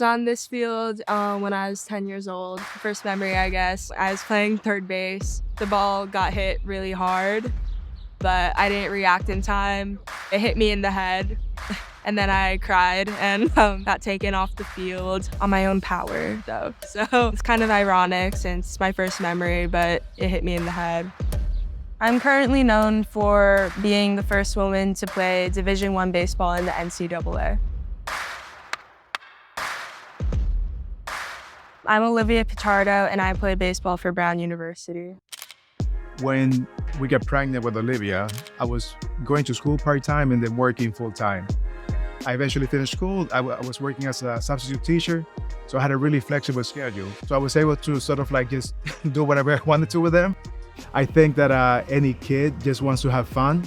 on this field when I was 10 years old. First memory, I guess, I was playing third base. The ball got hit really hard, but I didn't react in time. It hit me in the head, and then I cried and got taken off the field on my own power, though. So it's kind of ironic since it's my first memory, but it hit me in the head. I'm currently known for being the first woman to play Division I baseball in the NCAA. I'm Olivia Pichardo, and I play baseball for Brown University. When we got pregnant with Olivia, I was going to school part-time and then working full-time. I eventually finished school. I was working as a substitute teacher, so I had a really flexible schedule. So I was able to sort of like just do whatever I wanted to with them. I think that any kid just wants to have fun,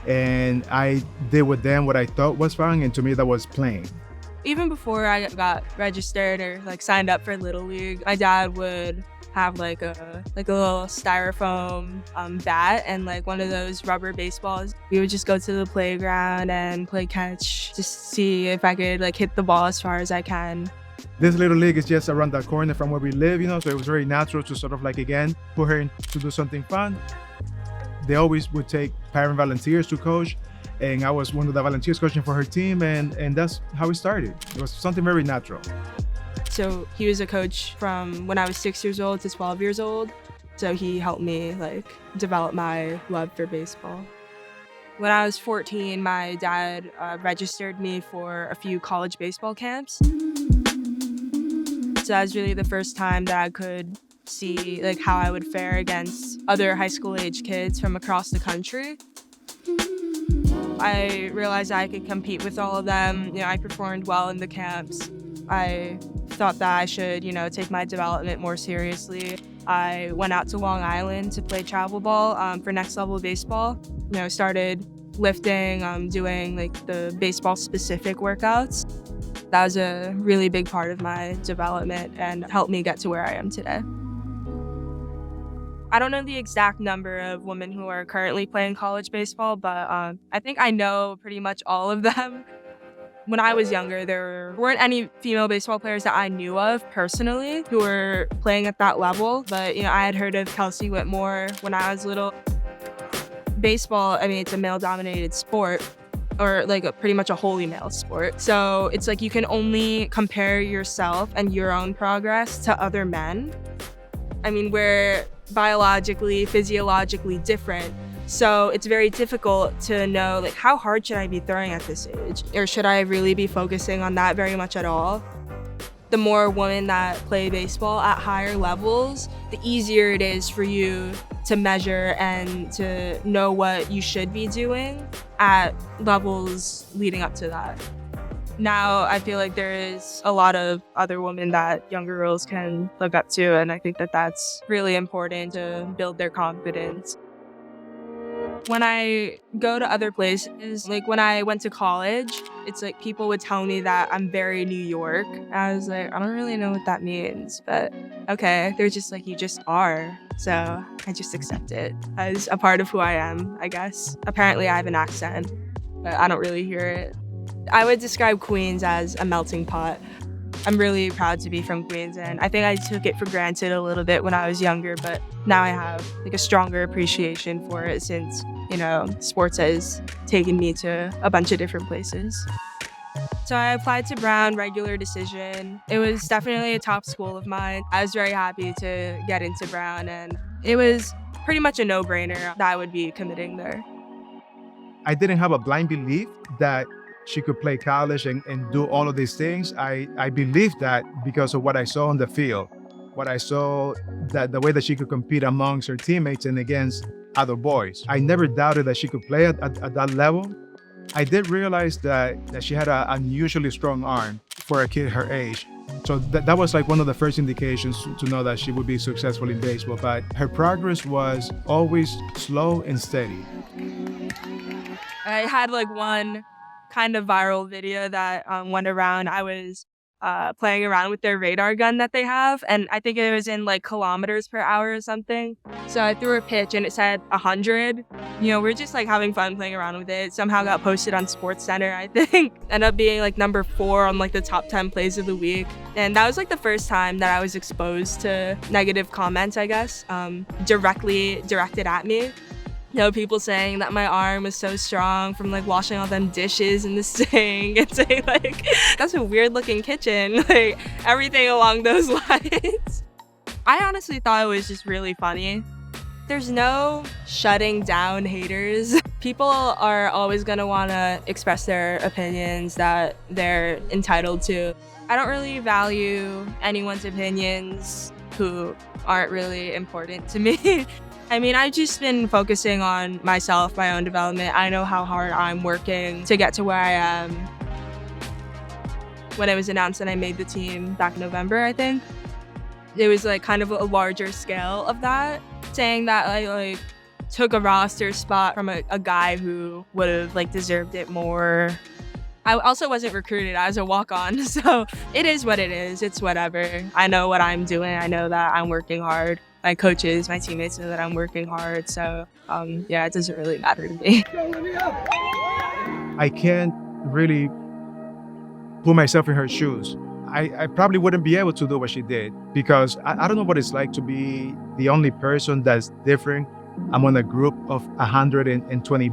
and I did with them what I thought was fun, and to me that was playing. Even before I got registered or signed up for Little League, my dad would have a little styrofoam bat and one of those rubber baseballs. We would just go to the playground and play catch, just see if I could hit the ball as far as I can. This Little League is just around the corner from where we live, so it was very natural to sort of again put her in to do something fun. They always would take parent volunteers to coach, and I was one of the volunteers coaching for her team, and that's how it started. It was something very natural. So he was a coach from when I was 6 years old to 12 years old. So he helped me develop my love for baseball. When I was 14, my dad registered me for a few college baseball camps. So that was really the first time that I could see how I would fare against other high school age kids from across the country. I realized I could compete with all of them. I performed well in the camps. I thought that I should, take my development more seriously. I went out to Long Island to play travel ball for next level baseball. Started lifting, doing the baseball specific workouts. That was a really big part of my development and helped me get to where I am today. I don't know the exact number of women who are currently playing college baseball, but I think I know pretty much all of them. When I was younger, there weren't any female baseball players that I knew of personally who were playing at that level, but I had heard of Kelsey Whitmore when I was little. Baseball, it's a male-dominated sport, or pretty much a wholly male sport. So it's you can only compare yourself and your own progress to other men. We're biologically, physiologically different. So it's very difficult to know how hard should I be throwing at this age? Or should I really be focusing on that very much at all? The more women that play baseball at higher levels, the easier it is for you to measure and to know what you should be doing at levels leading up to that. Now I feel there is a lot of other women that younger girls can look up to, and I think that that's really important to build their confidence. When I go to other places, when I went to college, it's people would tell me that I'm very New York. I was I don't really know what that means, but okay, they're just you just are. So I just accept it as a part of who I am, I guess. Apparently I have an accent, but I don't really hear it. I would describe Queens as a melting pot. I'm really proud to be from Queens, and I think I took it for granted a little bit when I was younger, but now I have a stronger appreciation for it since, sports has taken me to a bunch of different places. So I applied to Brown, regular decision. It was definitely a top school of mine. I was very happy to get into Brown, and it was pretty much a no-brainer that I would be committing there. I didn't have a blind belief that she could play college and do all of these things. I believed that because of what I saw on the field, what I saw, that the way that she could compete amongst her teammates and against other boys. I never doubted that she could play at that level. I did realize that she had an unusually strong arm for a kid her age. So that was one of the first indications to know that she would be successful in baseball, but her progress was always slow and steady. I had one kind of viral video that went around. I was playing around with their radar gun that they have. And I think it was in like kilometers per hour or something. So I threw a pitch and it said 100. We're just like having fun playing around with it. Somehow got posted on Sports Center, I think. Ended up being like number 4 on like the top 10 plays of the week. And that was like the first time that I was exposed to negative comments, I guess, directly directed at me. People saying that my arm was so strong from like washing all them dishes in the sink and saying like, that's a weird looking kitchen, like everything along those lines. I honestly thought it was just really funny. There's no shutting down haters. People are always gonna wanna express their opinions that they're entitled to. I don't really value anyone's opinions who aren't really important to me. I've just been focusing on myself, my own development. I know how hard I'm working to get to where I am. When it was announced that I made the team back in November, I think, it was like kind of a larger scale of that, saying that I like took a roster spot from a guy who would have like deserved it more. I also wasn't recruited as a walk-on, so it is what it is. It's whatever. I know what I'm doing. I know that I'm working hard. My coaches, my teammates know that I'm working hard. So it doesn't really matter to me. I can't really put myself in her shoes. I probably wouldn't be able to do what she did because I don't know what it's like to be the only person that's different among a group of 120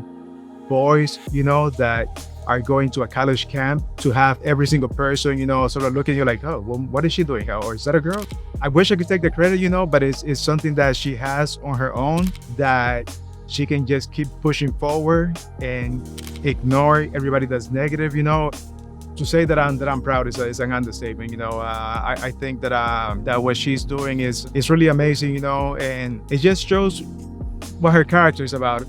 boys, that are going to a college camp, to have every single person, sort of looking at you like, oh, well, what is she doing? Or is that a girl? I wish I could take the credit, but it's something that she has on her own that she can just keep pushing forward and ignore everybody that's negative, To say that I'm proud is an understatement, I think that what she's doing is really amazing, and it just shows what her character is about.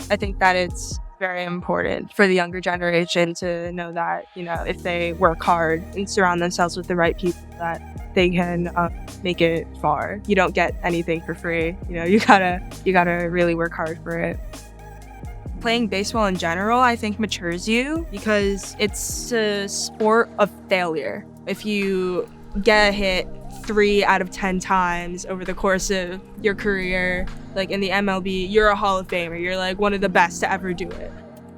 I think that it's very important for the younger generation to know that, if they work hard and surround themselves with the right people, that they can make it far. You don't get anything for free. You gotta really work hard for it. Playing baseball in general, I think, matures you because it's a sport of failure. If you get hit 3 out of 10 times over the course of your career, like in the MLB, you're a Hall of Famer. You're like one of the best to ever do it.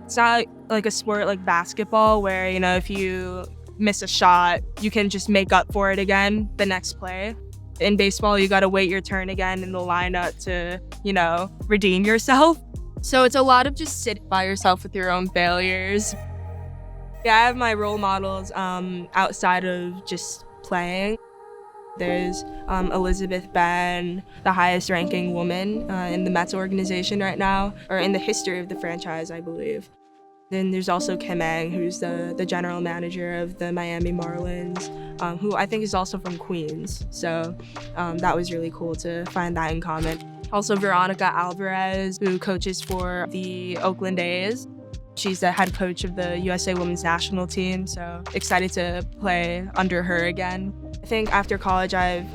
It's not like a sport like basketball where, if you miss a shot, you can just make up for it again the next play. In baseball, you got to wait your turn again in the lineup to, redeem yourself. So it's a lot of just sit by yourself with your own failures. Yeah, I have my role models outside of just playing. There's Elizabeth Ben, the highest ranking woman in the Mets organization right now, or in the history of the franchise, I believe. Then there's also Kim Ng, who's the general manager of the Miami Marlins, who I think is also from Queens. So that was really cool to find that in common. Also Veronica Alvarez, who coaches for the Oakland A's. She's the head coach of the USA Women's National Team, so excited to play under her again. I think after college, I've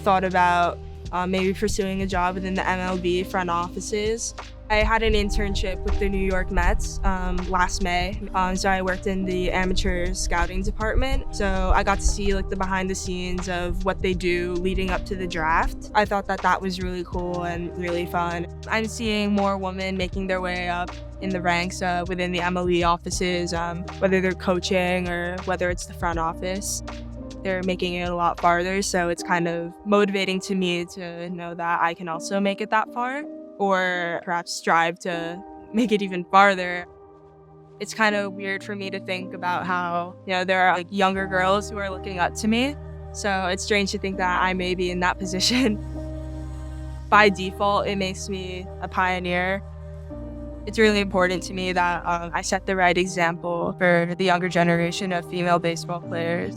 thought about maybe pursuing a job within the MLB front offices. I had an internship with the New York Mets last May, so I worked in the amateur scouting department. So I got to see like the behind the scenes of what they do leading up to the draft. I thought that was really cool and really fun. I'm seeing more women making their way up in the ranks within the MLB offices, whether they're coaching or whether it's the front office. They're making it a lot farther, so it's kind of motivating to me to know that I can also make it that far, or perhaps strive to make it even farther. It's kind of weird for me to think about how, there are like younger girls who are looking up to me. So it's strange to think that I may be in that position. By default, it makes me a pioneer. It's really important to me that I set the right example for the younger generation of female baseball players.